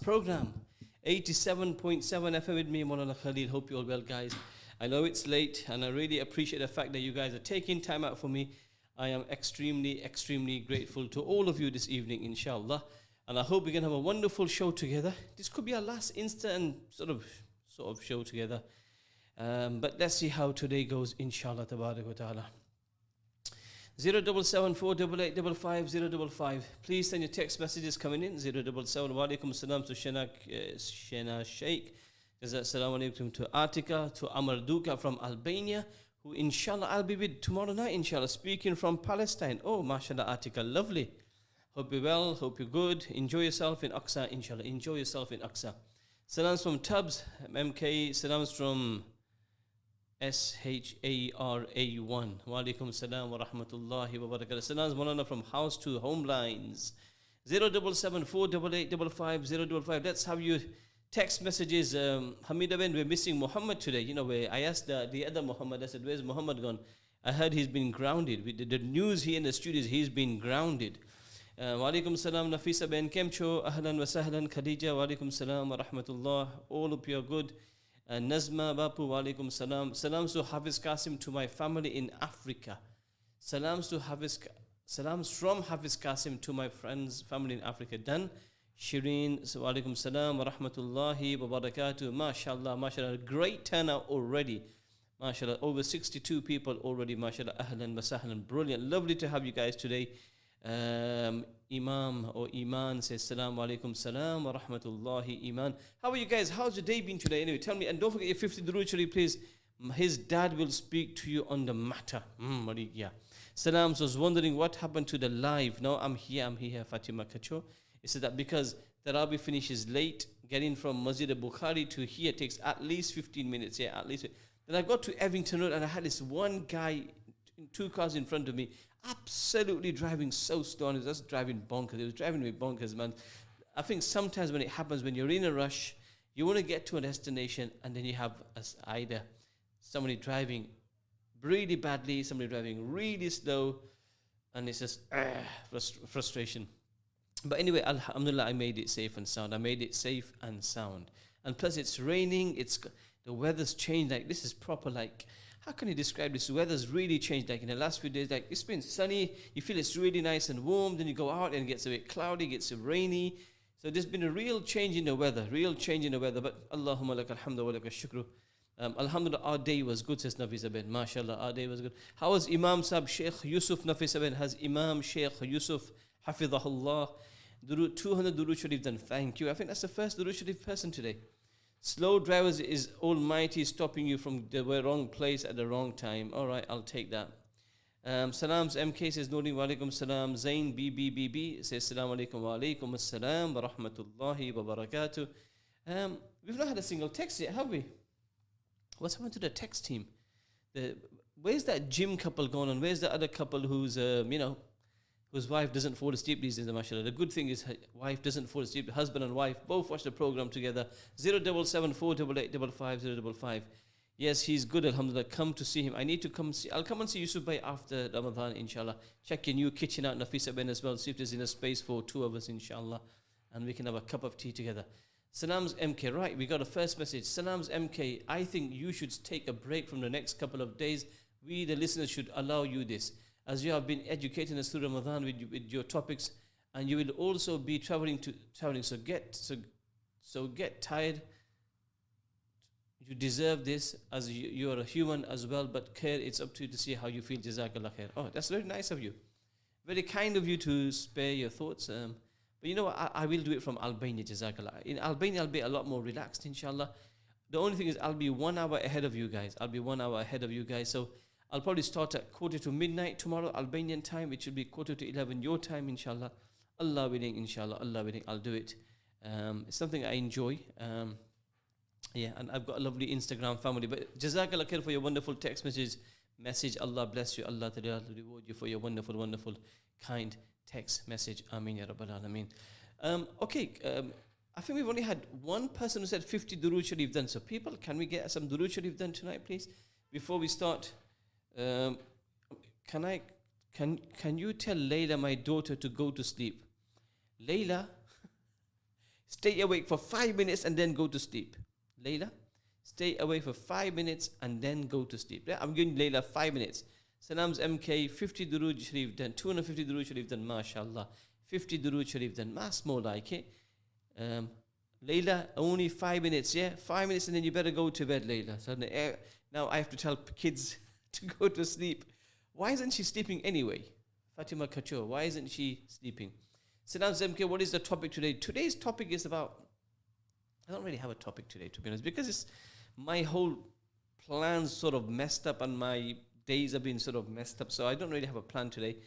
program. 87.7 FM with me, Moulana Khalil. Hope you're all well, guys. I know it's late, and I really appreciate the fact that you guys are taking time out for me. I am extremely, extremely grateful to all of you this evening, inshallah. And I hope we can have a wonderful show together. This could be our last instant sort of show together. But let's see how today goes, inshallah, tabarak wa ta'ala. 077-488-55-055. Please send your text messages coming in. 077 wa alaikum salam to Shena Sheikh. Assalamu alaikum to Atika, to Amar Duka from Albania, who inshallah I'll be with tomorrow night, inshallah, speaking from Palestine. Oh, mashallah, Atika, lovely. Hope you're well, hope you're good. Enjoy yourself in Aqsa, inshallah. Enjoy yourself in Aqsa. Salams from Tubbs, MK. Salams from SHARA1. Wa alaikum salam wa rahmatullahi wa barakatuh. Salams Moulana from House to Home Lines. 077-488-55-055. Let's have you text messages. Hamida Ben, we're missing Muhammad today. You know, where I asked the other Muhammad, I said, where's Muhammad gone? I heard he's been grounded. The news here in the studios, he's been grounded. Wa alaikum salam, Nafisa Ben Kemcho, ahlan wa sahlan, Khadija, wa alaikum salam wa rahmatullah. All of you are good. Nazma Bapu, wa alaikum salam. Salams to Hafiz Qasim, to my family in Africa. Salams from Hafiz Qasim to my friends, family in Africa. Done. Shireen, so wa alaikum salam wa rahmatullahi wa barakatuh. MashaAllah, mashallah. Great turnout already. MashaAllah, over 62 people already. MashaAllah, ahlan wa sahlan. Brilliant. Lovely to have you guys today. Imam or Iman says Salaam alaikum salam wa rahmatullahi Iman. How are you guys? How's your day been today? Anyway, tell me, and don't forget your 50 Durood Sharif, please. His dad will speak to you on the matter. Yeah. Salams was wondering what happened to the live. No, I'm here, Fatima Kacho. He said that because Tarawih finishes late, getting from Masjid al-Bukhari to here takes at least 15 minutes. Yeah, at least. Then I got to Evington Road and I had this one guy, 2 cars in front of me, absolutely driving so slow. He was just driving bonkers. He was driving me bonkers, man. I think sometimes when it happens, when you're in a rush, you want to get to a destination and then you have either somebody driving really badly, somebody driving really slow, and it's just frustration. But anyway, alhamdulillah, I made it safe and sound. And plus it's raining, the weather's changed. Like, this is proper, like, how can you describe this? The weather's really changed. Like in the last few days, like it's been sunny, you feel it's really nice and warm, then you go out and it gets a bit cloudy, gets rainy. So there's been a real change in the weather. But Allahumma laka alhamdu wa laka shukru. Alhamdulillah, our day was good, says Nafisa Ben. MashaAllah, our day was good. How was Imam Sab Sheikh Yusuf Nafisa Ben? Has Imam Sheikh Yusuf Hafidhahullah 200 Durood Sharif done? Thank you. I think that's the first Durood Sharif person today. Slow drivers is Almighty stopping you from the wrong place at the wrong time. All right, I'll take that. Salams MK says Noori wa alaikum salam. Zain BBBB says Salam alaikum wa alaikum assalam wa rahmatullahi wa barakatuh. We've not had a single text yet, have we? What's happened to the text team? Where's that gym couple going on? Where's the other couple who's whose wife doesn't fall asleep these days, mashallah? The good thing is her wife doesn't fall asleep. Husband and wife both watch the program together. 077-488-55-055. Yes, he's good, alhamdulillah. Come to see him. I need to come see. I'll come and see Yusuf Bhai after Ramadan, inshallah. Check your new kitchen out, Nafisa Ben, as well. See if there's enough space for 2 of us, inshallah. And we can have a cup of tea together. Salams MK. Right, we got a first message. Salams MK. I think you should take a break from the next couple of days. We, the listeners, should allow you this, as you have been educating us through Ramadan with your topics, and you will also be traveling. So get tired. You deserve this, as you are a human as well. But care, it's up to you to see how you feel. Jazakallah khair. Oh, that's very nice of you. Very kind of you to spare your thoughts. But you know what? I will do it from Albania. Jazakallah. In Albania, I'll be a lot more relaxed, inshallah. The only thing is, I'll be 1 hour ahead of you guys. So I'll probably start at 11:45 tomorrow, Albanian time, which will be 11:45 your time, inshallah. Allah willing, inshallah. Allah willing, I'll do it. It's something I enjoy. Yeah, and I've got a lovely Instagram family. But Jazakallah khair for your wonderful text message. Allah bless you. Allah Ta'ala reward you for your wonderful, wonderful, kind text message. Ameen ya Rabbal Alameen. Okay, I think we've only had one person who said 50 Durood Sharif done. So people, can we get some Durood Sharif done tonight, please? Before we start, can you tell Layla, my daughter, to go to sleep? Layla, Stay awake for 5 minutes and then go to sleep. Layla, stay awake for 5 minutes and then go to sleep. Yeah, I'm giving Layla 5 minutes. Salam's MK, 50 Durood Sharif done, 250 Durood Sharif done, mashallah. 50 Durood Sharif done, mas more like it. Layla, only 5 minutes, yeah? 5 minutes and then you better go to bed, Layla. So now I have to tell kids to go to sleep. Why isn't she sleeping anyway? Fatima Kachour, why isn't she sleeping? Salam Zemke, what is the topic today? Today's topic is about, I don't really have a topic today, to be honest, because it's my whole plans sort of messed up and my days have been sort of messed up. So I don't really have a plan today.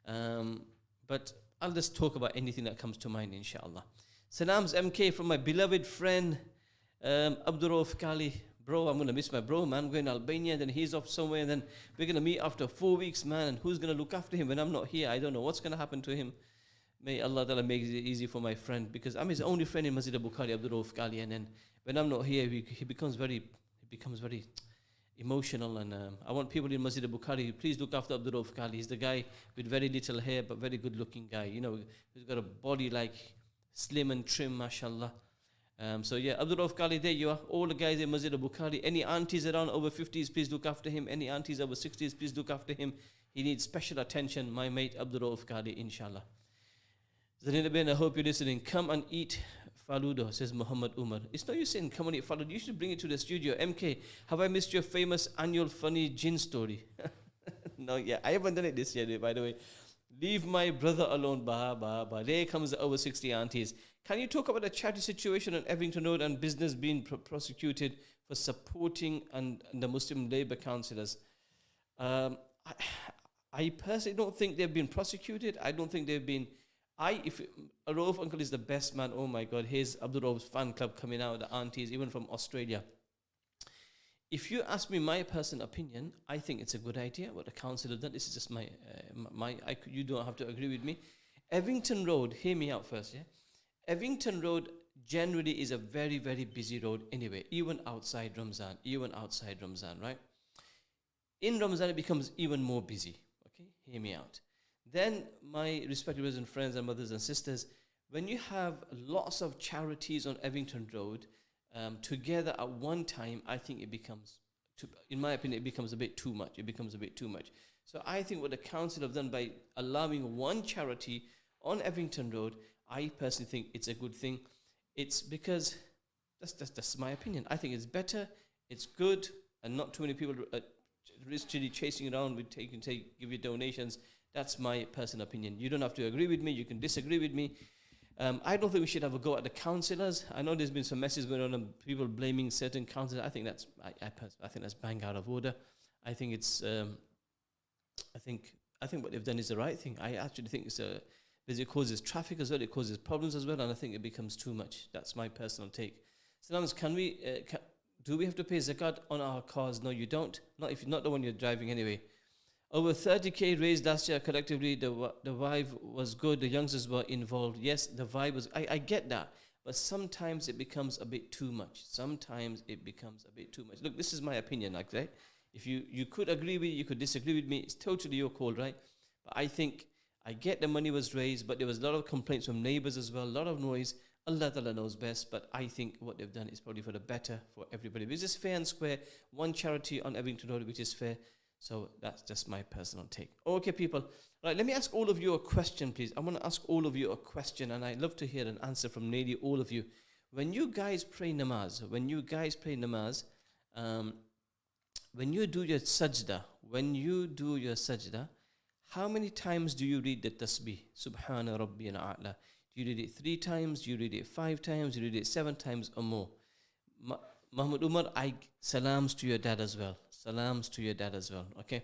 But I'll just talk about anything that comes to mind, inshallah. Salam's MK from my beloved friend, Abdurrauf Kali. Bro, I'm going to miss my bro, man. I'm going to Albania, then he's off somewhere, and then we're going to meet after 4 weeks, man. And who's going to look after him when I'm not here? I don't know what's going to happen to him. May Allah Ta'ala make it easy for my friend, because I'm his only friend in Masjid Bukhari, Abdurrauf Kali. And then when I'm not here, he becomes very emotional. And I want people in Masjid Bukhari, please look after Abdurrauf Kali. He's the guy with very little hair, but very good looking guy. You know, he's got a body like slim and trim, mashallah. So yeah, Abdurrauf Kali, there you are. All the guys in Masjid Bukhari. Any aunties around over 50s, please look after him. Any aunties over 60s, please look after him. He needs special attention. My mate Abdurrauf Kali, inshallah. Zanina Ben, I hope you're listening. Come and eat faluda, says Muhammad Umar. It's no use saying come and eat faluda. You should bring it to the studio. MK, have I missed your famous annual funny gin story? No, yeah, I haven't done it this year, by the way. Leave my brother alone, bah. There comes the over 60 aunties. Can you talk about the charity situation on Evington Road and business being prosecuted for supporting and the Muslim Labour councillors? I personally don't think they've been prosecuted. I don't think they've been... If Rauf uncle is the best man, oh my God, here's Abdul Rauf's fan club coming out, the aunties, even from Australia. If you ask me my personal opinion, I think it's a good idea what the council have done. This is just you don't have to agree with me. Evington Road, hear me out first, yeah? Evington Road generally is a very, very busy road anyway, even outside Ramzan, right? In Ramzan, it becomes even more busy, okay? Hear me out. Then, my respected brothers and friends and mothers and sisters, when you have lots of charities on Evington Road together at one time, I think it becomes, in my opinion, it becomes a bit too much. So I think what the council have done by allowing one charity on Evington Road, I personally think it's a good thing. It's because, that's my opinion. I think it's better, it's good, and not too many people literally chasing around with give you donations. That's my personal opinion. You don't have to agree with me. You can disagree with me. I don't think we should have a go at the councillors. I know there's been some messages going on and people blaming certain councillors. I think that's I think that's bang out of order. I think it's I think what they've done is the right thing. I actually think it's because it causes traffic as well. It causes problems as well, and I think it becomes too much. That's my personal take. Salams, do we have to pay zakat on our cars? No, you don't. Not the one you're driving anyway. Over 30k raised last year collectively. The vibe was good. The youngsters were involved. Yes, the vibe was... I get that. But sometimes it becomes a bit too much. Look, this is my opinion, like that. If you could agree with me, you could disagree with me. It's totally your call, right? But I think I get the money was raised, but there was a lot of complaints from neighbors as well, a lot of noise. Allah Ta'ala knows best, but I think what they've done is probably for the better for everybody. This is fair and square. One charity on Evington Road, which is fair. So that's just my personal take. Okay, people. Right, let me ask all of you a question, please. I want to ask all of you a question, and I'd love to hear an answer from nearly all of you. When you guys pray namaz, when you do your sajda, how many times do you read the tasbih? Subhana Rabbiyal A'la. Do you read it 3 times? Do you read it 5 times? Do you read it 7 times or more? Mahmoud Umar, salams to your dad as well. Okay?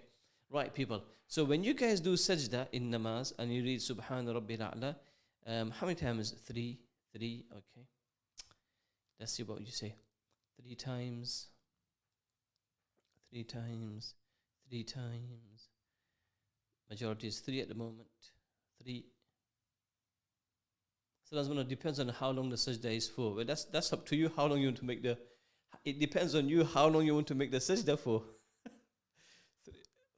Right, people. So when you guys do sajda in namaz and you read Subhana Rabbiyal A'la, how many times? 3. Okay. Let's see what you say. 3 times. Majority is 3 at the moment. 3. So that's going to depends on how long the sajda is for. But that's up to you how long you want to make it depends on you how long you want to make the sajda for.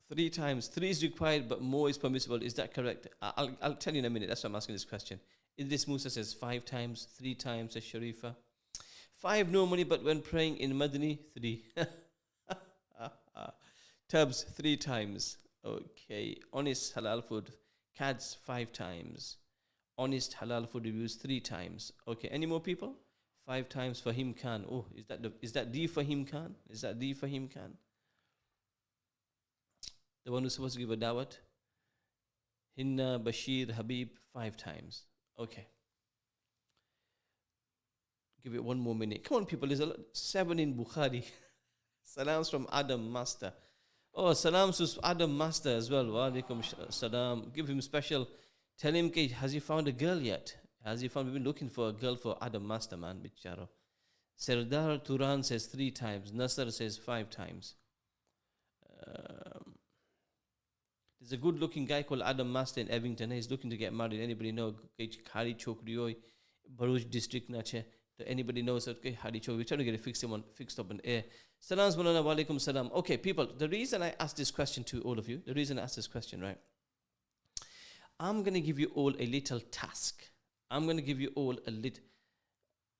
3 times. 3 is required, but more is permissible. Is that correct? I'll tell you in a minute. That's why I'm asking this question. Idris Musa says 5 times, 3 times, says Sharifa. 5 normally, but when praying in Madani, 3. Tubbs, 3 times. Okay. Honest halal food. Cats, 5 times. Honest halal food reviews, 3 times. Okay. Any more people? 5 times Fahim Khan. Oh, is that D Fahim Khan? Is that D Fahim Khan? The one who's supposed to give a dawat? Hinna, Bashir, Habib, 5 times. Okay. Give it one more minute. Come on, people. There's 7 in Bukhari. Salams from Adam Master. Oh, salams to Adam Master as well. Wa alaikum salam. Give him special. Tell him, has he found a girl yet? Has he found? We've been looking for a girl for Adam Master, man. Bicharo. Serdar Turan says 3 times. Nasser says 5 times. There's a good-looking guy called Adam Master in Evington. He's looking to get married. Anybody know? Khari Chokrioi, Baruch district nache. Anybody knows that? Okay, Hadi Chok. We're trying to get it fixed up in air. Salams Moulana wa alaikum salam. Okay, people. The reason I asked this question to all of you, right? I'm going to give you all a little task. I'm going to give you all a little.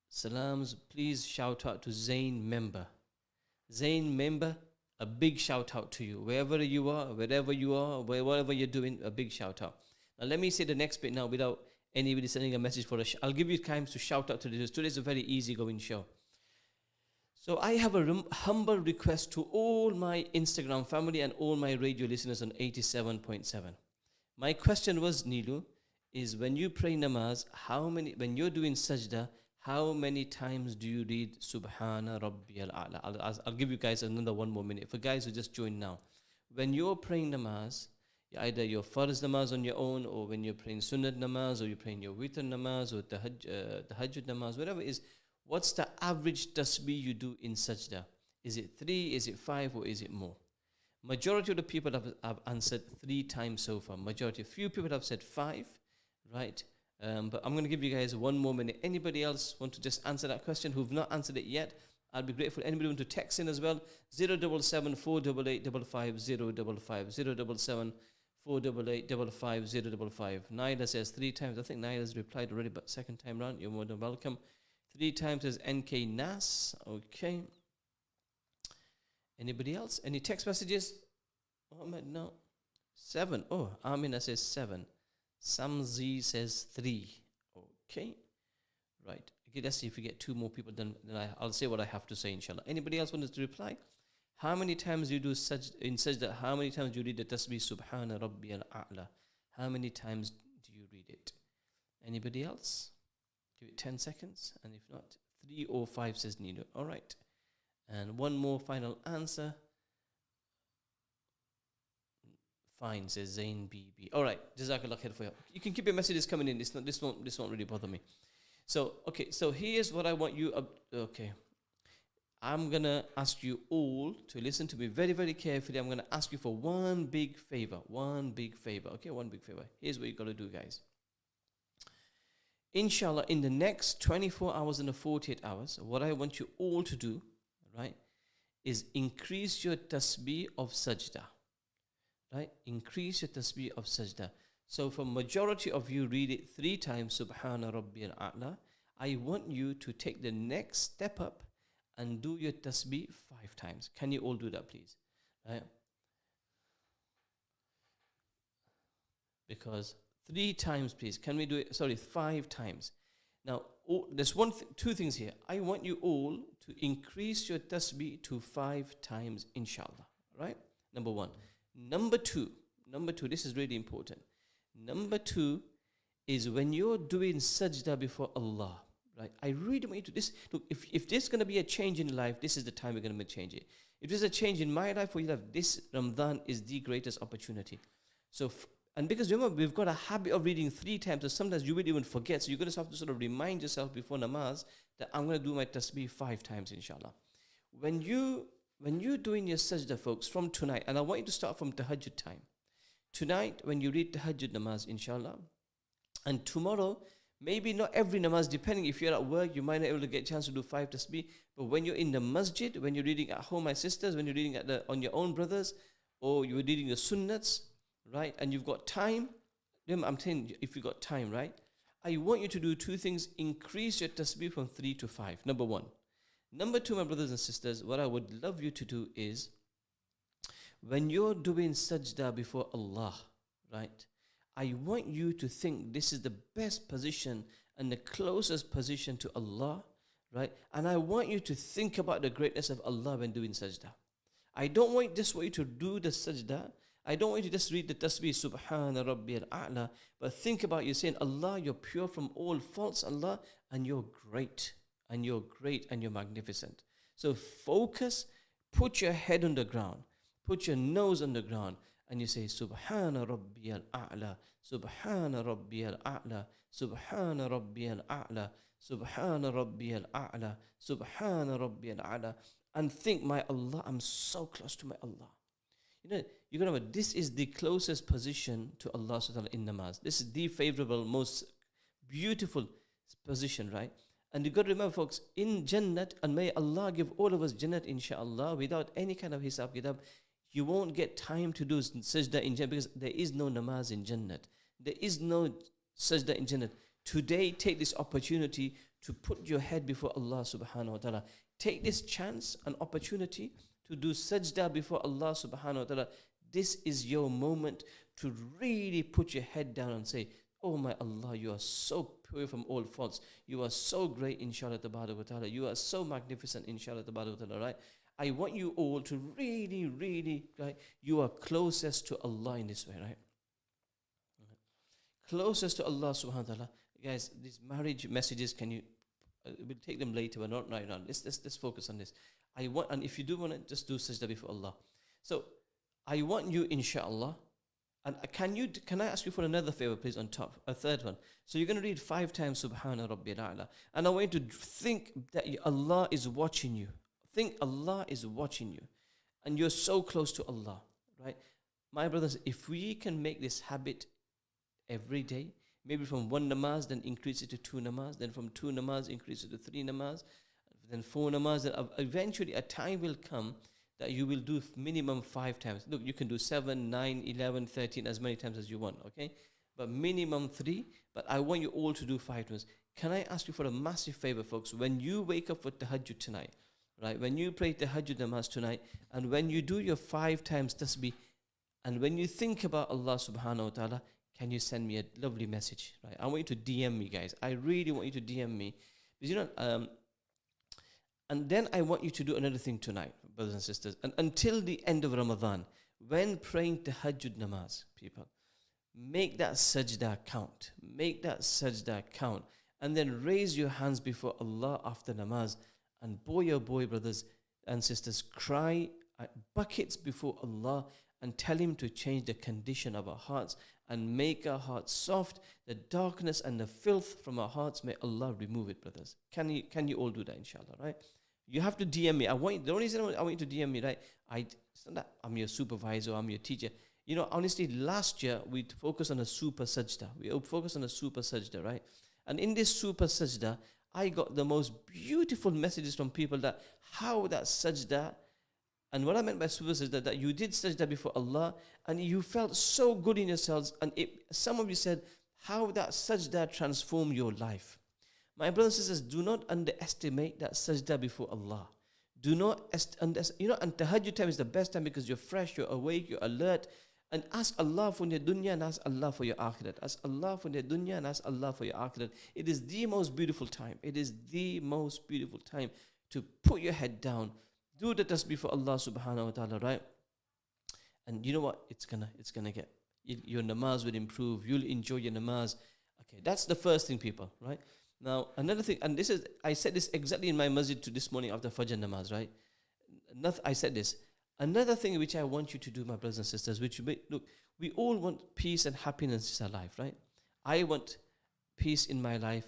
Salams, please shout out to Zain member. Zain member, a big shout out to you. Wherever you are, whatever you're doing, a big shout out. Now let me say the next bit now without anybody sending a message for us. I'll give you time to shout out to this. Today's a very easy-going show. So I have a humble request to all my Instagram family and all my radio listeners on 87.7. My question was, Nilu, is when you pray namaz, when you're doing sajda, how many times do you read Subhana Rabbiyal A'la? I'll give you guys another one more minute. For guys who just joined now. When you're praying namaz, either your farz namaz on your own, or when you're praying sunnat namaz, or you're praying your witr namaz, or tahajjud namaz, whatever it is, what's the average tasbih you do in sajda? Is it 3, is it 5, or is it more? Majority of the people have answered 3 times so far. Majority. Few people have said 5, right? But I'm going to give you guys one more minute. Anybody else want to just answer that question who've not answered it yet? I'll be grateful. Anybody want to text in as well? 077 488 55055 077 488 55055. Naila says 3 times. I think Naila's replied already, but second time round, you're more than welcome. 3 times says NK Nas. Okay. Anybody else? Any text messages? Muhammad, no. 7. Oh, Amina says 7. Samzi says 3. Okay. Right. Okay, let's see if we get 2 more people, then I'll say what I have to say, inshallah. Anybody else want to reply? How many times you do in sajda? How many times do you read the tasbih Subhana Rabbiyal A'la? How many times do you read it? Anybody else? Give it 10 seconds. And if not, 3 or 5 says Nino. All right. And one more final answer. Fine, says Zain BB. All right. Jazakallah khair for you. You can keep your messages coming in. This won't really bother me. So, okay. So here's what I want you. Okay. I'm going to ask you all to listen to me very, very carefully. I'm going to ask you for one big favor. Okay, one big favor. Here's what you got to do, guys. Inshallah, in the next 24 hours and 48 hours, what I want you all to do, right, is increase your tasbih of sajda. Right? Increase your tasbih of sajda. So for majority of you, read it 3 times, Subhana Rabbiyal A'la. I want you to take the next step up and do your tasbih 5 times. Can you all do that, please? Right? Because 3 times, please. Can we do it? Sorry, 5 times. Now, there's 2 things here. I want you all to increase your tasbih to 5 times, inshallah. Right? Number 1. Number two, this is really important. Number 2 is when you're doing sajda before Allah. Right? I really want you to this. Look, if there's going to be a change in life, this is the time we're going to change it. If there's a change in my life or your life, this Ramadan is the greatest opportunity. So, and because remember, we've got a habit of reading 3 times, so sometimes you will even forget. So you're going to have to sort of remind yourself before namaz that I'm going to do my tasbih 5 times, inshallah. When you're doing your sajda, folks, from tonight, and I want you to start from tahajjud time. Tonight, when you read tahajjud namaz, inshallah, and tomorrow, maybe not every namaz, depending if you're at work, you might not be able to get a chance to do 5 tasbih, but when you're in the masjid, when you're reading at home, my sisters, when you're reading on your own, brothers, or you're reading the sunnats, right, and you've got time, remember, I'm telling you, if you've got time, right, I want you to do two things. Increase your tasbih from 3 to 5. Number one. Number two, my brothers and sisters, what I would love you to do is, when you're doing sajda before Allah, right? I want you to think this is the best position and the closest position to Allah, right? And I want you to think about the greatness of Allah when doing sajda. I don't want just want you to do the sajda. I don't want you to just read the tasbih, Subhana Rabbi al-A'la, but think about you saying, Allah, you're pure from all faults, Allah, and you're great, and you're great, and you're magnificent. So focus, put your head on the ground, put your nose on the ground, and you say, Subhana Rabbi al-A'la, Subhana Rabbi al-A'la, Subhana Rabbi al-A'la, Subhana Rabbi al-A'la, Subhana Rabbi al-A'la, and think, my Allah, I'm so close to my Allah. You know, you're going to remember, this is the closest position to Allah subhanahu wa ta'ala in namaz. This is the favorable, most beautiful position, right? And you got to remember, folks, in Jannat, and may Allah give all of us Jannat, inshallah, without any kind of hisab kitab, you won't get time to do sajda in Jannat because there is no namaz in Jannat. There is no sajda in Jannat. Today, take this opportunity to put your head before Allah subhanahu wa ta'ala. Take this chance and opportunity to do sajda before Allah subhanahu wa ta'ala. This is your moment to really put your head down and say, oh my Allah, you are so pure from all faults. You are so great, inshallah ta'ala. You are so magnificent, inshallah ta'ala, right? I want you all to really, really, right? You are closest to Allah in this way, right? Closest to Allah subhanahu wa ta'ala. Guys, these marriage messages, can you, we'll take them later, but not right now. Let's focus on this. I want, and if you do want to, just do sajda before Allah. So, I want you, inshallah, and can I ask you for another favor, please, on top, a third one. So you're going to read 5 times Subhana Rabbi al-A'la. And I want you to think that Allah is watching you. Think Allah is watching you. And you're so close to Allah, right? My brothers, if we can make this habit every day, maybe from 1 namaz, then increase it to 2 namaz, then from 2 namaz, increase it to 3 namaz, then 4 namaz, then eventually a time will come that you will do minimum 5 times. Look, you can do 7, 9, 11, 13, as many times as you want, okay? But minimum 3, but I want you all to do 5 times. Can I ask you for a massive favor, folks? When you wake up for tahajjud tonight, right? When you pray tahajjud namaz tonight, and when you do your 5 times tasbih, and when you think about Allah subhanahu wa ta'ala, can you send me a lovely message, right? I want you to DM me, guys. I really want you to DM me. Because, you know, and then I want you to do another thing tonight, brothers and sisters. And until the end of Ramadan, when praying tahajjud namaz, people, make that sajda count. Make that sajda count. And then raise your hands before Allah after namaz. And boy, oh boy, brothers and sisters, cry at buckets before Allah and tell Him to change the condition of our hearts and make our hearts soft. The darkness and the filth from our hearts, may Allah remove it, brothers. Can you all do that, inshallah, right? You have to DM me. The only reason I want you to DM me, right? It's not that I'm your supervisor, I'm your teacher. You know, honestly, last year we focused on a super sajda. We focused on a super sajda, right? And in this super sajda, I got the most beautiful messages from people that how that sajda, and what I meant by super sajda, that you did sajda before Allah and you felt so good in yourselves. And some of you said how that sajda transformed your life. My brothers and sisters, do not underestimate that sajda before Allah. Do not underestimate. You know, and tahajjud time is the best time because you're fresh, you're awake, you're alert. And ask Allah for your dunya and ask Allah for your akhirat. Ask Allah for your dunya and ask Allah for your akhirat. It is the most beautiful time. It is the most beautiful time to put your head down. Do the tasbih for Allah subhanahu wa ta'ala, right? And you know what? It's gonna get, your namaz will improve. You'll enjoy your namaz. Okay, that's the first thing, people, right? Now, another thing, and I said this exactly in my masjid this morning after Fajr namaz, right? I said this. Another thing which I want you to do, my brothers and sisters, look, we all want peace and happiness in our life, right? I want peace in my life.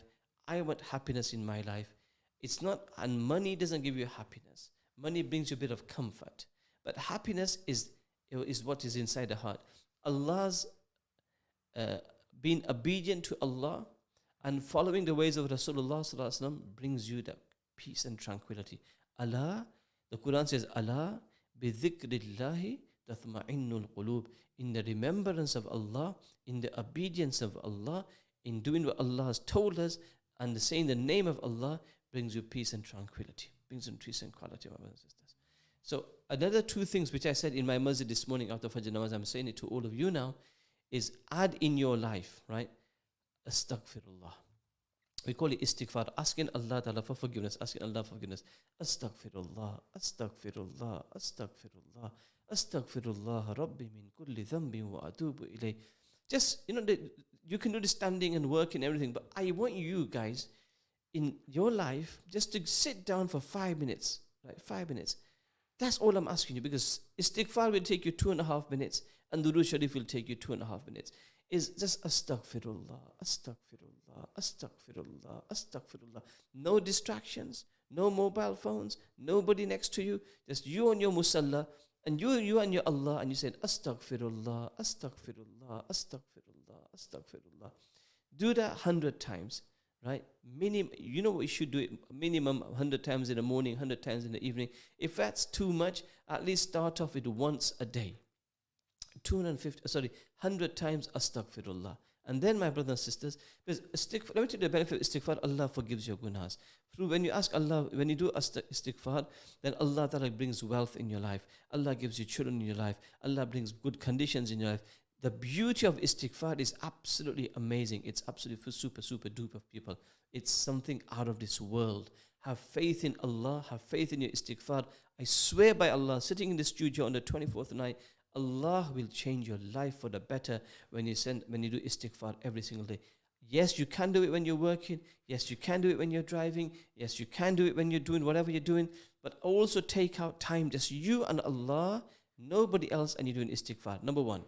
I want happiness in my life. It's not, and money doesn't give you happiness. Money brings you a bit of comfort. But happiness is what is inside the heart. Allah's being obedient to Allah and following the ways of Rasulullah sallallahu alaihi wasallam brings you that peace and tranquility. Allah, the Quran says, Allah بِذِكْرِ تَطْمَئِنُّ الْقُلُوبِ. In the remembrance of Allah, in the obedience of Allah, in doing what Allah has told us and saying the name of Allah brings you peace and tranquility, brings you peace and quality, my brothers and sisters. So another two things which I said in my masjid this morning after Fajr Namaz, I'm saying it to all of you now, is add in your life, right? Astaghfirullah. We call it istighfar, asking Allah Ta'ala for forgiveness, asking Allah for forgiveness. Astaghfirullah, astaghfirullah, astaghfirullah, astaghfirullah, Rabbi min kulli dhanbin wa atubu ilayh. Just, you can do the standing and work and everything, but I want you guys in your life just to sit down for 5 minutes, right? 5 minutes. That's all I'm asking you, because istighfar will take you 2.5 minutes and Durood Sharif will take you 2.5 minutes. Is just astaghfirullah, astaghfirullah, astaghfirullah, astaghfirullah. No distractions, no mobile phones, nobody next to you, just you on your musalla, and you and your Allah, and you said astaghfirullah, astaghfirullah, astaghfirullah, astaghfirullah. Do that 100 times, right? You know what you should do it minimum 100 times in the morning, 100 times in the evening. If that's too much, at least start off with once a day. 100 times astaghfirullah. And then, my brothers and sisters, because let me tell you the benefit of istighfar. Allah forgives your gunas. Through when you ask Allah, when you do istighfar, then Allah Ta'ala brings wealth in your life. Allah gives you children in your life. Allah brings good conditions in your life. The beauty of istighfar is absolutely amazing. It's absolutely for super, super duper people. It's something out of this world. Have faith in Allah. Have faith in your istighfar. I swear by Allah, sitting in the studio on the 24th night, Allah will change your life for the better when you do istighfar every single day. Yes, you can do it when you're working. Yes, you can do it when you're driving. Yes, you can do it when you're doing whatever you're doing. But also take out time, just you and Allah, nobody else, and you're doing istighfar. Number one.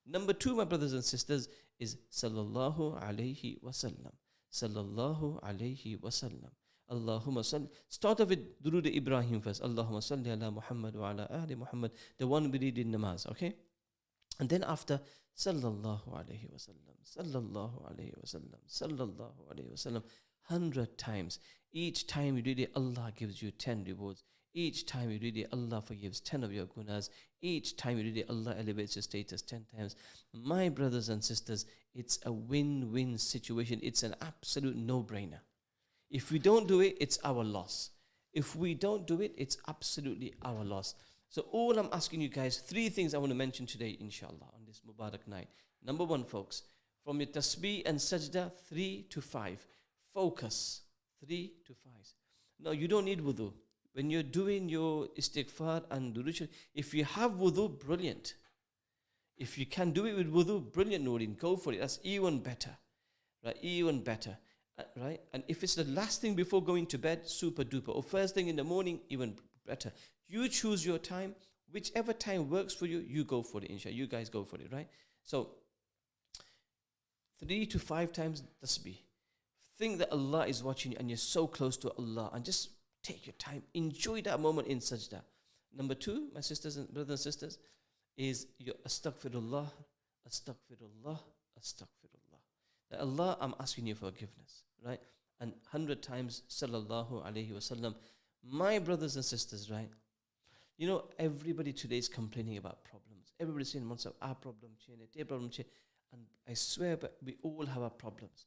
Number two, my brothers and sisters, is sallallahu alayhi wasallam. Sallallahu alayhi wasallam. Allahumma salli. Start off with Durood Ibrahim first. Allahumma salli ala Muhammad wa ala ahli Muhammad. The one we read in namaz, okay? And then after, sallallahu alayhi wasallam, sallallahu alayhi wasallam, sallallahu alayhi wasallam, 100 times. Each time you read it, Allah gives you 10 rewards. Each time you read it, Allah forgives 10 of your gunas. Each time you read it, Allah elevates your status 10 times. My brothers and sisters, it's a win-win situation. It's an absolute no-brainer. If we don't do it, it's our loss. If we don't do it, it's absolutely our loss. So all I'm asking you guys, 3 things I want to mention today, inshallah, on this Mubarak night. Number 1, folks, from your tasbih and sajda, 3 to 5. Focus, 3 to 5. No, you don't need wudu. When you're doing your istighfar and durood, if you have wudu, brilliant. If you can do it with wudu, brilliant, Nooreen, go for it. That's even better, right? Even better. Right? And if it's the last thing before going to bed, super duper. Or first thing in the morning, even better. You choose your time. Whichever time works for you, you go for it, inshallah. You guys go for it, right? So, 3 to 5 times tasbih. Think that Allah is watching you and you're so close to Allah. And just take your time. Enjoy that moment in sajda. Number 2, my sisters and brothers and sisters, is your astaghfirullah, astaghfirullah, astaghfirullah. That Allah, I'm asking you forgiveness, right? And 100 times, sallallahu alayhi wasallam. My brothers and sisters, right? Everybody today is complaining about problems. Everybody's saying, our problem, their problem, and I swear, but we all have our problems.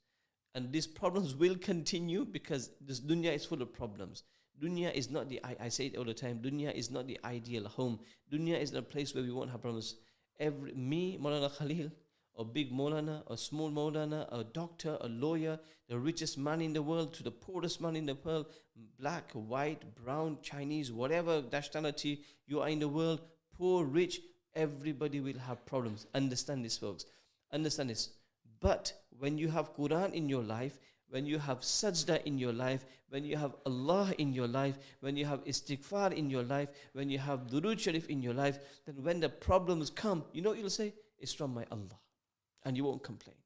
And these problems will continue because this dunya is full of problems. Dunya is not I say it all the time, dunya is not the ideal home. Dunya is not a place where we won't have problems. Moulana Khalil, or big Moulana, or small Moulana, a doctor, a lawyer, the richest man in the world to the poorest man in the world, black, white, brown, Chinese, whatever nationality you are in the world, poor, rich, everybody will have problems. Understand this, folks. Understand this. But when you have Quran in your life, when you have sajda in your life, when you have Allah in your life, when you have istighfar in your life, when you have Durood Sharif in your life, then when the problems come, you know what you'll say? It's from my Allah. And you won't complain.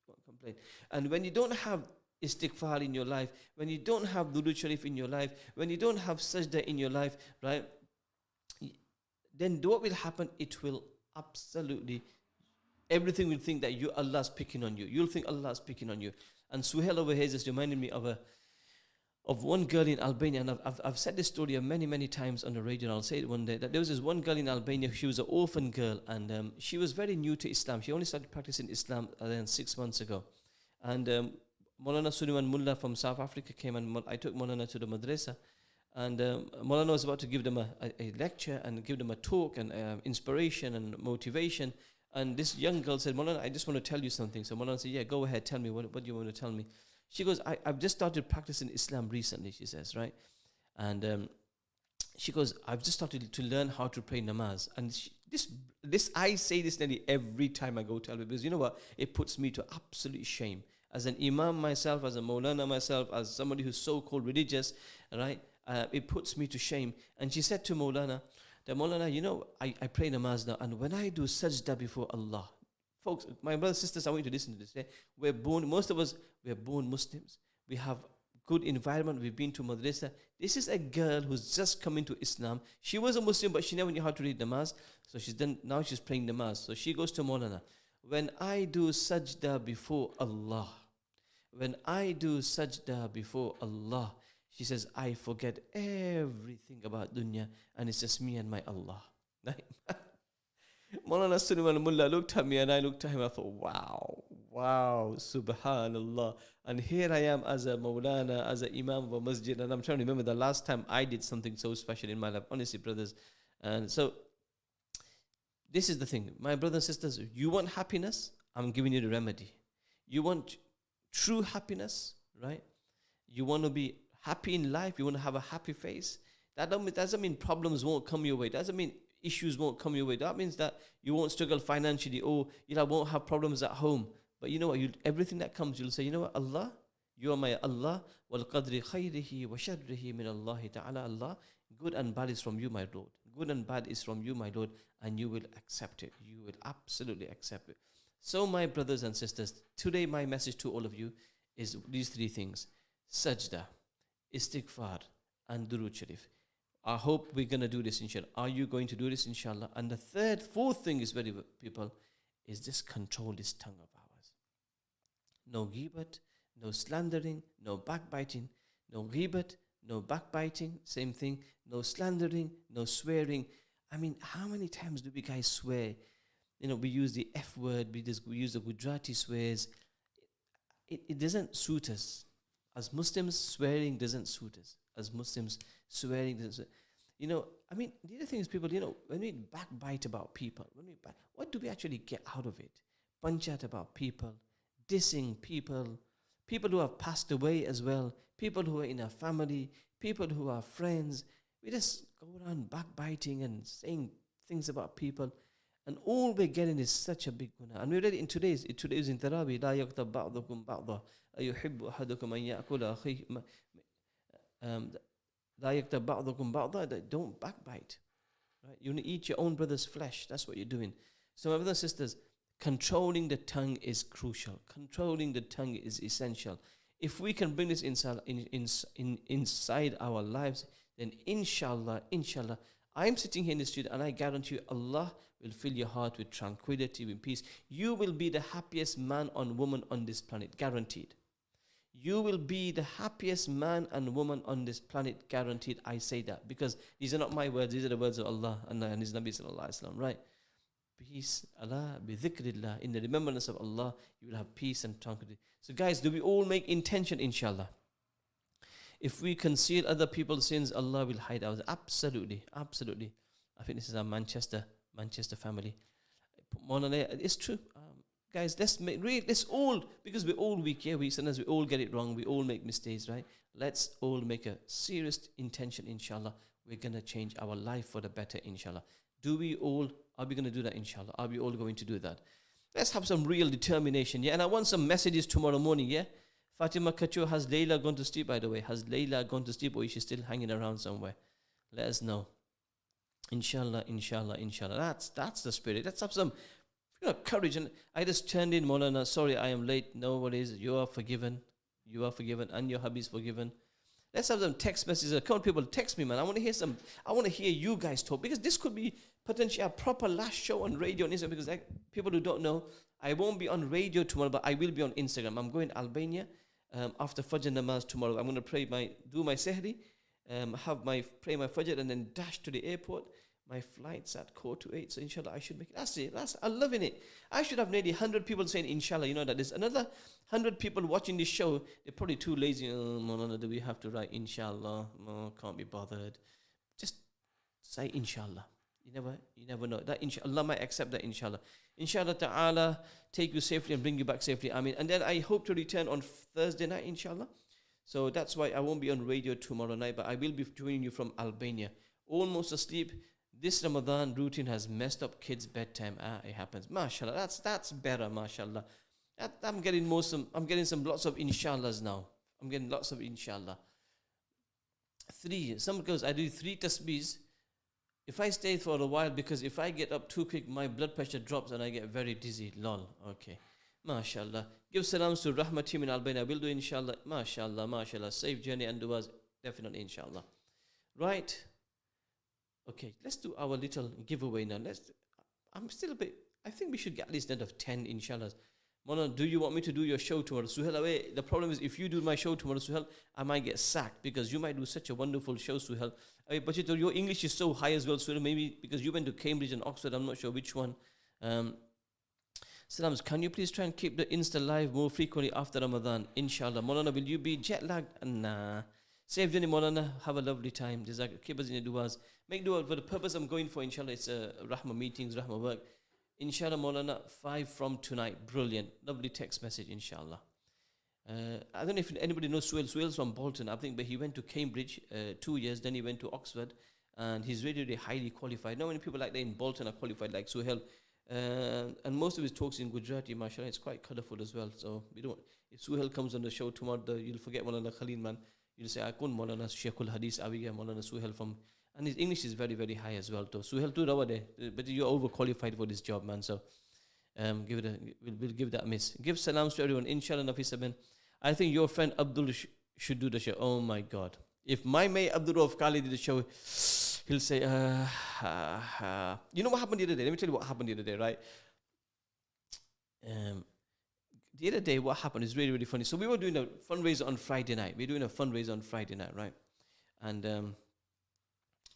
You won't complain. And when you don't have istighfar in your life, when you don't have Durood Sharif in your life, when you don't have sajda in your life, right? Then what will happen? It will absolutely, everything will think that Allah's picking on you. You'll think Allah's picking on you. And Suhail over here just reminded me of one girl in Albania, and I've said this story many, many times on the radio, and I'll say it one day, that there was this one girl in Albania. She was an orphan girl, and she was very new to Islam. She only started practicing Islam 6 months ago. And Moulana Suleiman Mullah from South Africa came, and I took Moulana to the madrasa. And Moulana was about to give them a lecture and give them a talk and inspiration and motivation. And this young girl said, Moulana, I just want to tell you something. So Moulana said, yeah, go ahead, tell me, what do you want to tell me? She goes, I've just started practicing Islam recently, she says, right? And she goes, I've just started to learn how to pray namaz. And this I say this nearly every time I go to Albi, because you know what? It puts me to absolute shame. As an imam myself, as a Maulana myself, as somebody who's so-called religious, right? It puts me to shame. And she said to Maulana, that Maulana, you know, I pray namaz now, and when I do sajda before Allah, folks, my brothers and sisters, I want you to listen to this. Most of us, we're born Muslims. We have good environment. We've been to madrasa. This is a girl who's just come into Islam. She was a Muslim, but she never knew how to read namaz. So now she's praying namaz. So she goes to Maulana, when I do sajda before Allah, when I do sajda before Allah, she says, I forget everything about dunya, and it's just me and my Allah. Moulana Suleiman Mullah looked at me, and I looked at him. I thought, wow, subhanallah. And here I am as a Maulana, as an Imam of a masjid, and I'm trying to remember the last time I did something so special in my life. Honestly, brothers. And so, this is the thing. My brothers and sisters, you want happiness? I'm giving you the remedy. You want true happiness, right? You want to be happy in life, you want to have a happy face. That doesn't mean problems won't come your way. That doesn't mean issues won't come your way. That means that you won't struggle financially, or won't have problems at home. But you know what? Everything that comes, you'll say, you know what, Allah, you are my Allah. Wal qadri khayrihi wa sharrihi min Allah ta'ala. Allah, good and bad is from you, my Lord. Good and bad is from you, my Lord, and you will accept it. You will absolutely accept it. So, my brothers and sisters, today my message to all of you is these three things: sajda, istighfar, and durood sharif. I hope we're going to do this, inshallah. Are you going to do this, inshallah? And the fourth thing is people, is just control this tongue of ours. No ghibat, no slandering, no backbiting. No ghibat, no backbiting, same thing. No slandering, no swearing. I mean, how many times do we guys swear? You know, we use the F word, we use the Gujarati swears. It doesn't suit us. As Muslims, swearing doesn't suit us. As Muslims, swearing doesn't suit us. You know, I mean, the other thing is, people, you know, when we backbite about people, what do we actually get out of it? Punch out about people, dissing people, people who have passed away as well, people who are in our family, people who are friends. We just go around backbiting and saying things about people, and all we're getting is such a big guna. And we read it in today's in Taraweeh, لا يغتب بعضكم بعضا أيحب أحدكم أن يأكل أخيه لا يغتب بعضكم بعضا. Don't backbite. Right? You eat your own brother's flesh. That's what you're doing. So, my brothers and sisters, controlling the tongue is crucial. Controlling the tongue is essential. If we can bring this inside our lives, then inshallah, I'm sitting here in the studio, and I guarantee you, Allah will fill your heart with tranquility, with peace. You will be the happiest man or woman on this planet, guaranteed. You will be the happiest man and woman on this planet, guaranteed. I say that because these are not my words, these are the words of Allah and His Nabi sallallahu alaihi wasallam, right? Peace, Allah, bi dhikrillah, in the remembrance of Allah, you will have peace and tranquility. So guys, do we all make intention, inshallah? If we conceal other people's sins, Allah will hide ours. Absolutely. I think this is our Manchester family. It's true. Guys, let's all, because we're all weak here, sometimes we all get it wrong, we all make mistakes, right? Let's all make a serious intention, inshallah. We're going to change our life for the better, inshallah. Are we going to do that, inshallah? Are we all going to do that? Let's have some real determination, yeah? And I want some messages tomorrow morning, yeah? Fatima Kacho, has Layla gone to sleep, by the way? Has Layla gone to sleep, or is she still hanging around somewhere? Let us know. Inshallah. That's the spirit. Let's have some courage. And I just turned in, Maulana, sorry I am late. No worries. You are forgiven. And your hubby's forgiven. Let's have some text messages. Come on, people, text me, man. I want to hear you guys talk, because this could be potentially a proper last show on radio and Instagram, because people who don't know, I won't be on radio tomorrow, but I will be on Instagram. I'm going to Albania after Fajr Namaz tomorrow. I'm going to do my sehri, pray my Fajr, and then dash to the airport. My flight's at 8:15, so inshallah I should make it. That's it. I'm loving it. I should have nearly 100 people saying inshallah. You know that there's another 100 people watching this show. They're probably too lazy. Oh, Moulana, do we have to write inshallah? No, can't be bothered. Just say inshallah. You never know. That inshallah might accept that inshallah. Inshallah ta'ala, take you safely and bring you back safely. I mean, and then I hope to return on Thursday night, inshallah. So that's why I won't be on radio tomorrow night, but I will be joining you from Albania. Almost asleep. This Ramadan routine has messed up kids' bedtime. It happens. MashaAllah. That's better, MashaAllah. I'm getting lots of inshallahs now. I'm getting lots of inshallah. Some girls, I do 3 tasbeehs. If I stay for a while, because if I get up too quick, my blood pressure drops and I get very dizzy. Lol. Okay. MashaAllah. Give salams to Rahma team in Albania. We'll do inshallah. MashaAllah. MashaAllah. Safe journey and du'as. Definitely inshallah. Right. Okay. Let's do our little giveaway now. I think we should get at least another 10 inshallahs. Mona, do you want me to do your show tomorrow? Suhail, away. The problem is, if you do my show tomorrow, Suhail, I might get sacked because you might do such a wonderful show, Suhail. But your English is so high as well, Suhail. Maybe because you went to Cambridge and Oxford, I'm not sure which one. Salams, can you please try and keep the Insta live more frequently after Ramadan? Inshallah. Moulana, will you be jet lagged? Nah. Safe journey, Moulana. Have a lovely time. Keep us in your du'as. Make dua for the purpose I'm going for, inshallah. It's Rahma meetings, Rahma work. Inshallah, Moulana, 5 from tonight. Brilliant. Lovely text message, inshallah. I don't know if anybody knows Suhail. Suhail's from Bolton, I think, but he went to Cambridge 2 years, then he went to Oxford, and he's really, really highly qualified. Not many people like that in Bolton are qualified like Suhail. And most of his talks in Gujarati, mashallah, it's quite colourful as well. So if Suhail comes on the show tomorrow, you'll forget Moulana Khalil, man. You'll say, I couldn't Moulana Sheikhul Hadith Aviya, Moulana Suhail from. And his English is very, very high as well. So Suhail too, but you're overqualified for this job, man. So we'll give that a miss. Give salams to everyone. Inshallah, Nafisa Ben. I think your friend Abdul should do the show. Oh my God. If my mate Abdul Rauf Kali did the show, he'll say, you know what happened the other day? Let me tell you what happened the other day, right? The other day, what happened is really, really funny. So we were doing a fundraiser on Friday night. Right? And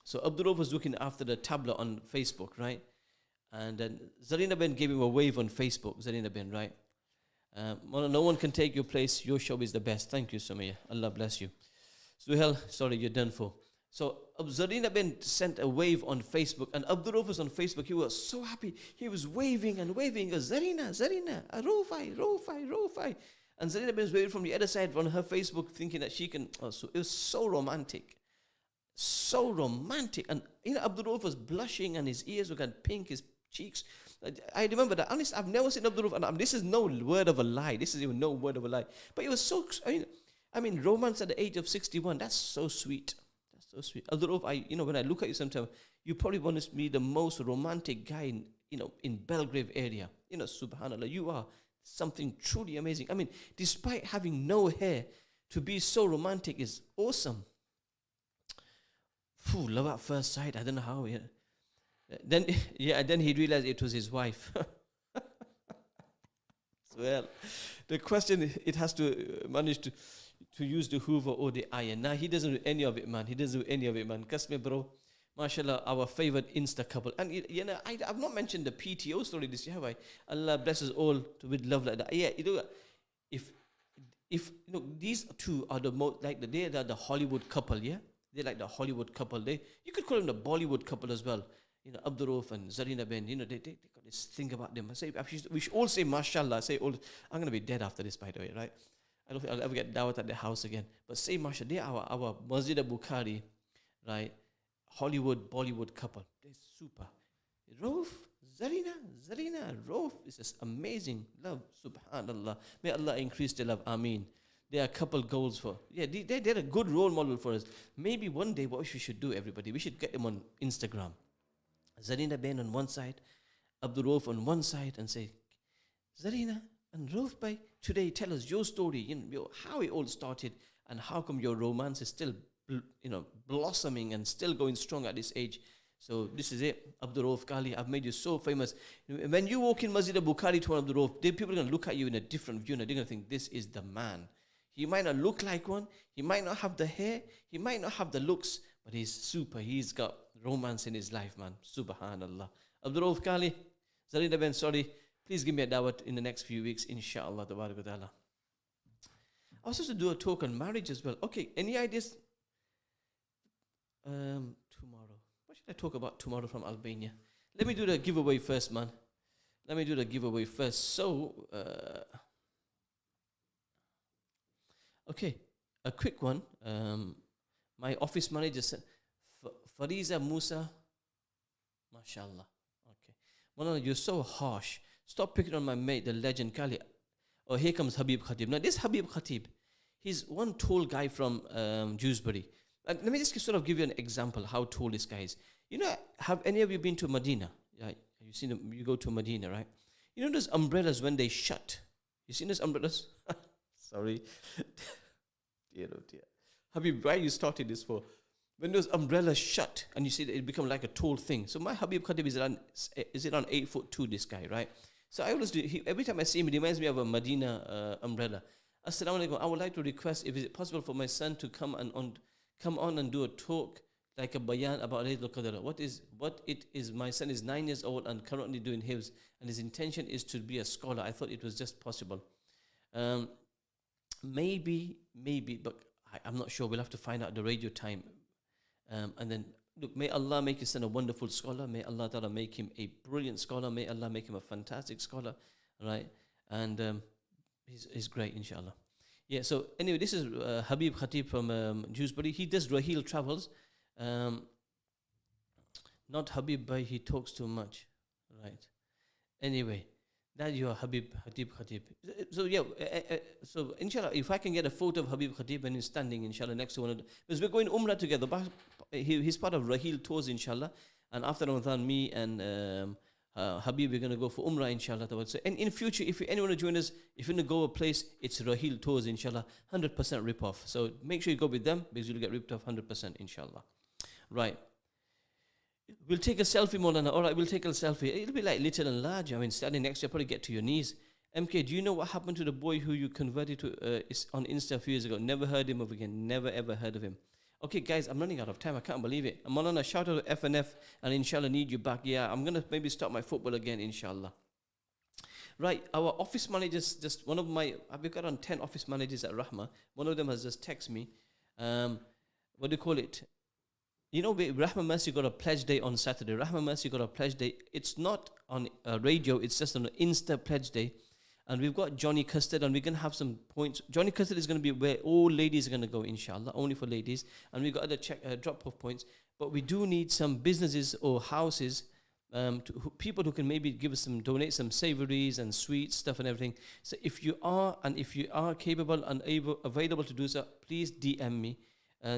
so Abdul Rauf was looking after the tablet on Facebook, right? And then Zarina Ben gave him a wave on Facebook, Zarina Ben, right? No one can take your place. Your show is the best. Thank you, Sumaya. Allah bless you. Suhail, sorry, you're done for. So Zarina Ben sent a wave on Facebook, and Abdul Rauf was on Facebook. He was so happy. He was waving and waving. He goes, Zarina, Rofai. And Zarina Ben was waving from the other side on her Facebook, thinking that she can. Oh, so it was so romantic. So romantic. And Abdul Rauf was blushing, and his ears were getting pink, his cheeks. I remember that. Honestly, I've never seen Abdul Rauf, and this is no word of a lie. This is even no word of a lie. But it was so, I mean, romance at the age of 61, that's so sweet. That's so sweet. Abdul Rauf, when I look at you sometimes, you probably want to be the most romantic guy in Belgrave area. Subhanallah, you are something truly amazing. I mean, despite having no hair, to be so romantic is awesome. Love at first sight. I don't know how. Yeah. Then he realized it was his wife. Well, the question, it has to manage to use the Hoover or the iron. Now he doesn't do any of it, man. Kasme, bro. MashaAllah, our favorite Insta couple. And I've not mentioned the PTO story this year, have I? Allah bless us all with love like that. Yeah, if these two are the most they are the Hollywood couple, yeah. They're like the Hollywood couple. You could call them the Bollywood couple as well. Abdul Rauf and Zarina Ben. They got this thing about them. We should all say mashallah. I'm gonna be dead after this, by the way, right? I don't think I'll ever get dawat at the house again. But say mashallah. They are our Masjid Bukhari, right? Hollywood Bollywood couple. They're super. Rauf, Zarina, Rauf is just amazing. Love, subhanallah. May Allah increase their love. Ameen. They are a couple goals for. Yeah, they're a good role model for us. Maybe one day what we should do, everybody, we should get them on Instagram. Zarina Ben on one side, Abdul Rauf on one side, and say, Zarina and Rauf Bhai, today tell us your story, how it all started and how come your romance is still, blossoming and still going strong at this age. So this is it, Abdul Rauf Kali. I've made you so famous. When you walk in Masjid Bukhari to Abdul Rauf, people are going to look at you in a different view, and they're going to think, this is the man. He might not look like one. He might not have the hair. He might not have the looks, but he's super. He's got romance in his life, man. Subhanallah. Abdul Rauf Kali, Zarina Ben, sorry. Please give me a dawat in the next few weeks, inshallah. Ta'ala. I was supposed to do a talk on marriage as well. Okay, any ideas? Tomorrow. What should I talk about tomorrow from Albania? Let me do the giveaway first, man. So, okay, a quick one. My office manager said, Fariza Musa, mashallah. Okay. Moulana, you're so harsh. Stop picking on my mate, the legend Kali. Oh, here comes Habib Khatib. Now, this Habib Khatib, he's one tall guy from Dewsbury. Let me just sort of give you an example how tall this guy is. You know, have any of you been to Medina? Yeah, you've seen them, you go to Medina, right? You know those umbrellas when they shut? You seen those umbrellas? Sorry. Dear, oh dear. Habib, why you started this for? When those umbrellas shut and you see that it become like a tall thing. So my Habib Khatib is around 8'2", this guy, right? So I always do, every time I see him, he reminds me of a Medina umbrella. Assalamu alaikum, I would like to request if it's possible for my son to come on and do a talk like a bayan about Laylatul Qadr. What it is, my son is 9 years old and currently doing hifz, and his intention is to be a scholar. I thought it was just possible. Maybe, but I'm not sure. We'll have to find out the radio time. And then, look, may Allah make his son a wonderful scholar. May Allah Ta'ala make him a brilliant scholar. May Allah make him a fantastic scholar, right? And he's great, inshallah. Yeah, so anyway, this is Habib Khatib from Dewsbury. He does Raheel travels. Not Habib, but he talks too much, right? Anyway, that you are Habib Khatib. So yeah, so inshallah, if I can get a photo of Habib Khatib and he's standing, inshallah, next to one of the, because we're going Umrah together. But he's part of Raheel tours, inshallah. And after Ramadan, me and Habib, we're going to go for Umrah, inshallah. So, and in future, if anyone want to join us, if you want to go a place, it's Raheel tours, inshallah, 100% rip off. So make sure you go with them because you'll get ripped off 100%, inshallah. Right. We'll take a selfie, Moulana. All right, we'll take a selfie. It'll be like little and large. I mean, standing next to you, probably get to your knees. MK, do you know what happened to the boy who you converted to on Insta a few years ago? Never heard him of again. Never, ever heard of him. Okay, guys, I'm running out of time. I can't believe it. Moulana, shout out to FNF and inshallah need you back. Yeah, I'm going to maybe start my football again, inshallah. Right, our office managers, just one of my, I've got on 10 office managers at Rahma. One of them has just texted me. What do you call it? You know, Rahma Mercy got a pledge day on Saturday. Rahma Mercy got a pledge day. It's not on radio. It's just on an Insta pledge day. And we've got Johnny Custard, and we're going to have some points. Johnny Custard is going to be where all ladies are going to go, inshallah, only for ladies. And we've got other drop-off points. But we do need some businesses or houses, people who can maybe give us donate some savories and sweets, stuff and everything. So if you are capable and available to do so, please DM me.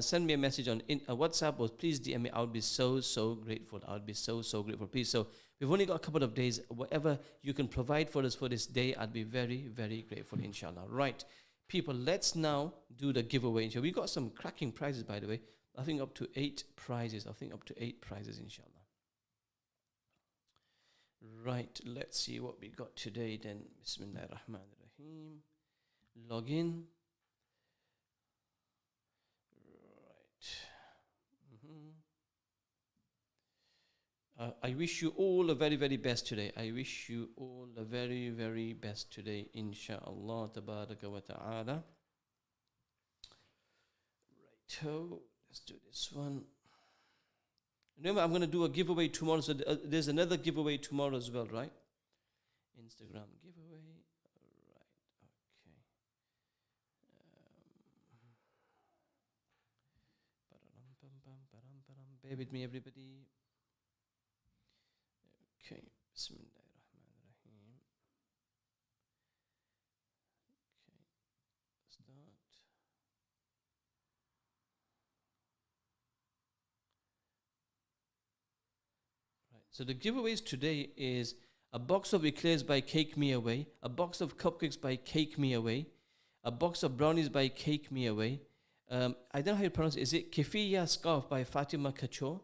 Send me a message on WhatsApp or please DM me. I would be so grateful. I would be so grateful. Please. So we've only got a couple of days. Whatever you can provide for us for this day, I'd be very, very grateful, inshallah. Right. People, let's now do the giveaway. Inshallah. We got some cracking prizes, by the way. I think up to 8 prizes. Inshallah. Right. Let's see what we got today then. Bismillahirrahmanirrahim. Log in. I wish you all the very, very best today. I wish you all the very, very best today, inshaAllah, tabaraka wa ta'ala. Righto, let's do this one. Remember, I'm going to do a giveaway tomorrow. So there's another giveaway tomorrow as well, right? Instagram giveaway. Right, okay. Bear with me, everybody. Okay, Bismillahirrahmanirrahim. Okay, start. Right, so the giveaways today is a box of eclairs by Cake Me Away, a box of cupcakes by Cake Me Away, a box of brownies by Cake Me Away. I don't know how you pronounce it. Is it Kefiya Scarf by Fatima Kacho?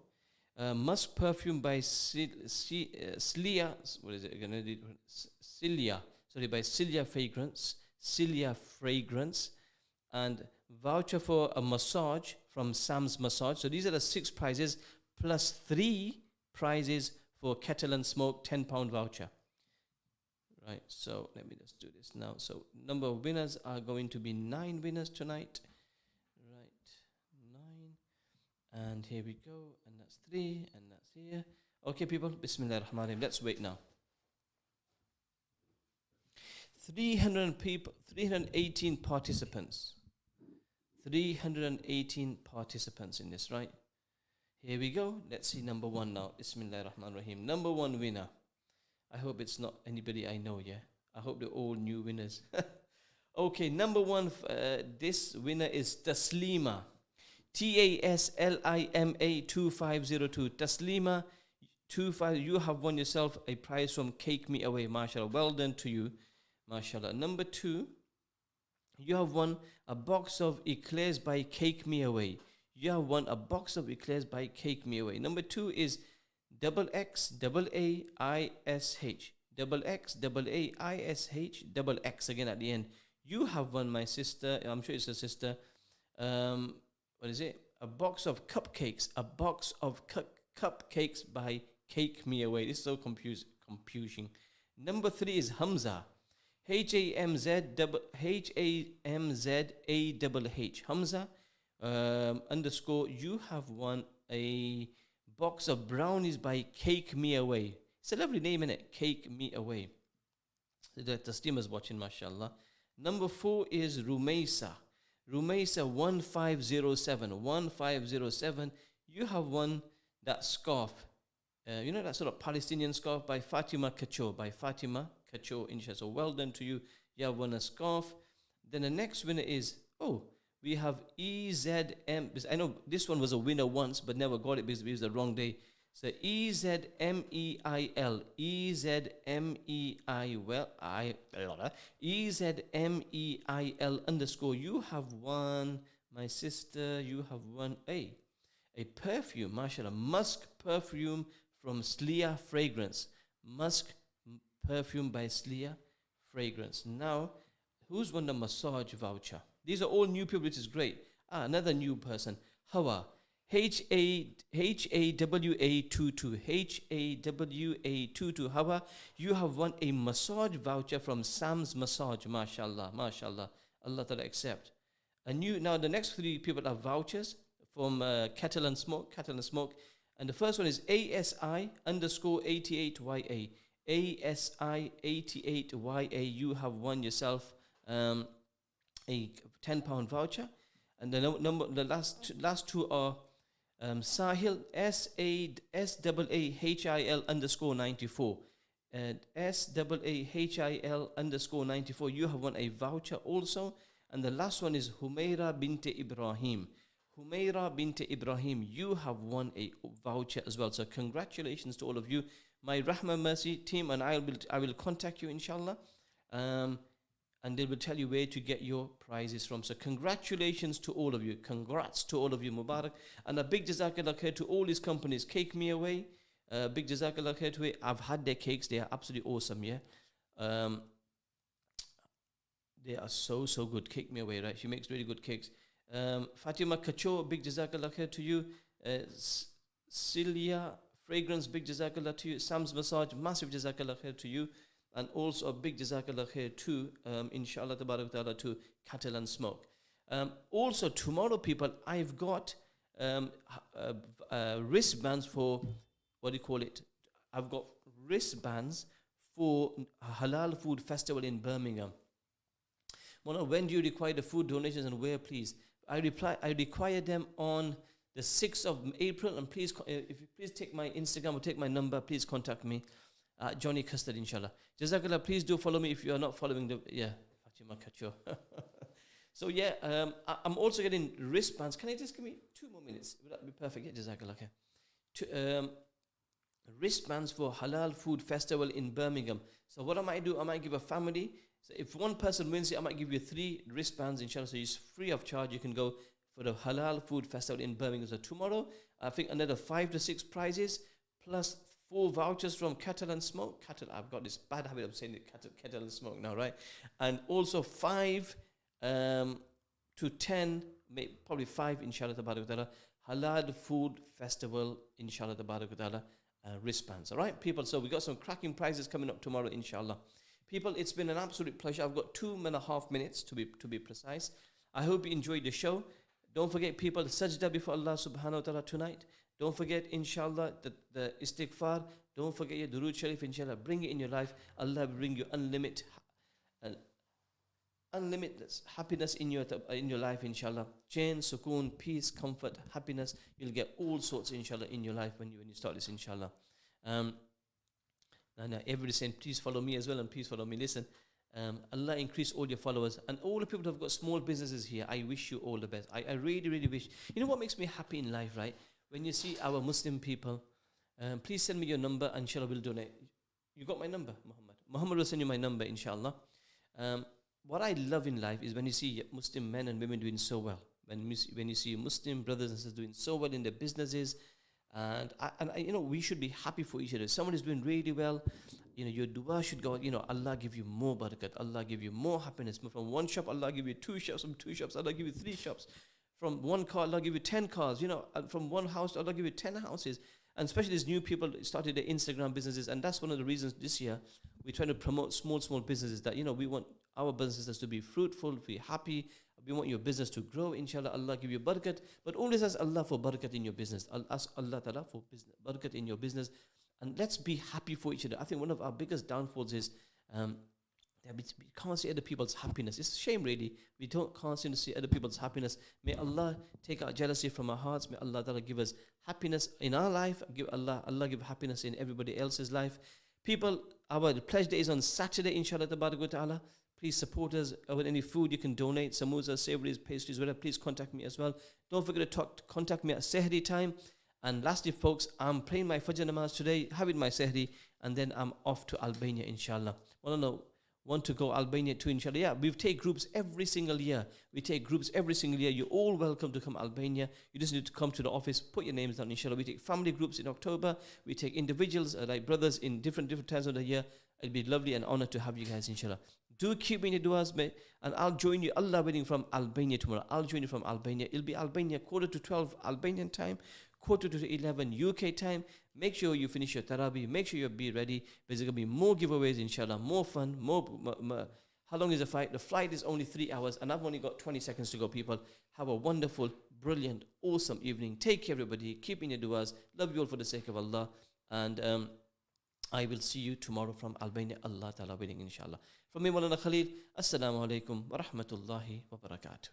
Musk perfume by Cilia. What is it again? Cilia. Sorry, by Cilia Fragrance. And voucher for a massage from Sam's Massage. So these are the 6 prizes. plus 3 prizes for Kettle and Smoke £10 voucher. Right, so let me just do this now. So number of winners are going to be 9 winners tonight. Right, 9. And here we go. And that's 3. And that's here. Okay, people. Bismillah ar-Rahman ar-Rahim. Let's wait now. 318 participants. 318 participants in this, right? Here we go. Let's see number 1 now. Bismillah ar-Rahman ar-Rahim. Number 1 winner. I hope it's not anybody I know, yeah? I hope they're all new winners. Okay, number 1, this winner is Taslima. Taslima 2502. Taslima 25. You have won yourself a prize from Cake Me Away. MashaAllah. Well done to you. MashaAllah. Number 2, you have won a box of eclairs by Cake Me Away. You have won a box of eclairs by Cake Me Away. Number 2 is XXAISH. XXAISH again at the end. You have won, my sister. I'm sure it's a sister. What is it? A box of cupcakes. A box of cupcakes by Cake Me Away. This is so confusing. Number 3 is Hamza. HAMZAHH. Hamza underscore. You have won a box of brownies by Cake Me Away. It's a lovely name, innit? Cake Me Away. The steamer's watching, mashallah. Number 4 is Rumaisa. Rumaisa 1507. 1507. You have won that scarf. You know that sort of Palestinian scarf by Fatima Kacho. By Fatima Kacho, inshallah. So well done to you. You have won a scarf. Then the next winner is, we have EZM. I know this one was a winner once, but never got it because it was the wrong day. So EZMEIL. EZMEIL underscore. You have won, my sister, you have won a perfume, mashallah, musk perfume from Slia Fragrance. Musk perfume by Slia Fragrance. Now, who's won the massage voucher? These are all new people, which is great. Another new person. Hawa. HAWA22. HAWA22. Hawa, you have won a massage voucher from Sam's Massage. MashaAllah. MashaAllah. Allah Ta'ala accept. Now the next 3 people are vouchers from Kettle and Smoke. Kettle and Smoke. And the first one is ASI underscore 88YA. ASI88YA. You have won yourself a £10 voucher. And the last 2 are Sahil SAHIL underscore 94. And SAHIL underscore 94. You have won a voucher also. And the last one is Humaira bint Ibrahim. Humaira bint Ibrahim, you have won a voucher as well. So congratulations to all of you. My Rahma Mercy team and I will contact you, inshallah. And they will tell you where to get your prizes from. So congratulations to all of you. Congrats to all of you, Mubarak. And a big jazakallah khair to all these companies. Cake Me Away, big jazakallah khair to it. I've had their cakes. They are absolutely awesome, yeah. They are so good. Cake Me Away, right? She makes really good cakes. Fatima Kacho, big jazakallah khair to you. Celia Fragrance, big jazakallah to you. Sam's Massage, massive jazakallah khair to you. And also a big jazakallah khair to, inshallah tabarak ta'ala, to Kettle and Smoke. Also tomorrow, people, I've got wristbands for, what do you call it? I've got wristbands for Halal Food Festival in Birmingham. When do you require the food donations and where, please? I require them on the 6th of April. And please, if you please take my Instagram or take my number, please contact me. Johnny Custard, inshallah. Jazakallah, please do follow me if you are not following Fatima Kacho. So I'm also getting wristbands. Can I just give me 2 more minutes? Would that be perfect? Yeah, Jazakallah. Wristbands for Halal Food Festival in Birmingham. So what I might do, I might give a family. So if one person wins it, I might give you 3 wristbands, inshallah. So it's free of charge. You can go for the Halal Food Festival in Birmingham. So tomorrow, I think another 5 to 6 prizes, plus 4 vouchers from Kettle and Smoke. I've got this bad habit of saying it, Kettle and Smoke now, right? And also 5 to 10, probably 5, inshallah, Halal Food Festival, inshallah, ta'ala, wristbands. All right, people. So we got some cracking prizes coming up tomorrow, inshallah. People, it's been an absolute pleasure. I've got 2.5 minutes to be precise. I hope you enjoyed the show. Don't forget, people, sajda before Allah subhanahu wa ta'ala tonight. Don't forget, inshallah, the istighfar. Don't forget your durood sharif, inshallah. Bring it in your life. Allah will bring you unlimited happiness in your life, inshallah. Chain, sukoon, peace, comfort, happiness. You'll get all sorts, inshallah, in your life when you start this, inshallah. Now everybody saying, please follow me as well, and please follow me. Listen, Allah increase all your followers and all the people who have got small businesses here. I wish you all the best. I really, really wish. You know what makes me happy in life, right? When you see our Muslim people, please send me your number, and inshallah we'll donate. You got my number, Muhammad? Muhammad will send you my number, inshallah. What I love in life is when you see Muslim men and women doing so well. When you see Muslim brothers and sisters doing so well in their businesses, and you know, we should be happy for each other. Someone is doing really well, you know, your dua should go, you know, Allah give you more barakat, Allah give you more happiness. From one shop, Allah give you 2 shops. From 2 shops, Allah give you 3 shops. From 1 car, Allah give you 10 cars. You know, from 1 house, Allah give you 10 houses. And especially these new people started their Instagram businesses, and that's one of the reasons this year we're trying to promote small businesses, that, you know, we want our businesses to be fruitful, be happy. We want your business to grow, inshallah. Allah give you barakat, but always ask Allah for barakat in your business. Ask Allah ta'ala for barakat in your business, and let's be happy for each other. I think one of our biggest downfalls is that we can't see other people's happiness. It's a shame, really. We can't seem to see other people's happiness. May Allah take our jealousy from our hearts. May Allah ta'ala give us happiness in our life. Allah give happiness in everybody else's life. People, our pledge day is on Saturday, inshallah ta'ala. Please support us with any food you can donate, samosas, savories, pastries, whatever. Please contact me as well. Don't forget to contact me at Sehri time. And lastly, folks, I'm praying my Fajr namaz today, having my Sehri, and then I'm off to Albania, inshallah. Want to go Albania too, inshallah. Yeah, we take groups every single year. You're all welcome to come Albania. You just need to come to the office, put your names down, inshallah. We take family groups in October. We take individuals, like brothers, in different times of the year. It'll be lovely and honor to have you guys, inshallah. Do keep me in your du'as, mate, and I'll join you, Allah willing, from Albania tomorrow. I'll join you from Albania. It'll be Albania 11:45 Albanian time, 11:45 UK time. Make sure you finish your Taraweeh. Make sure you be ready. There's going to be more giveaways, inshallah, more fun, more. How long is the flight? The flight is only 3 hours, and I've only got 20 seconds to go, people. Have a wonderful, brilliant, awesome evening. Take care, everybody. Keep in your du'as. Love you all for the sake of Allah. And I will see you tomorrow from Albania, Allah Ta'ala willing, inshallah. From me, Moulana Khalil, Assalamu alaikum wa rahmatullahi wa barakatuh.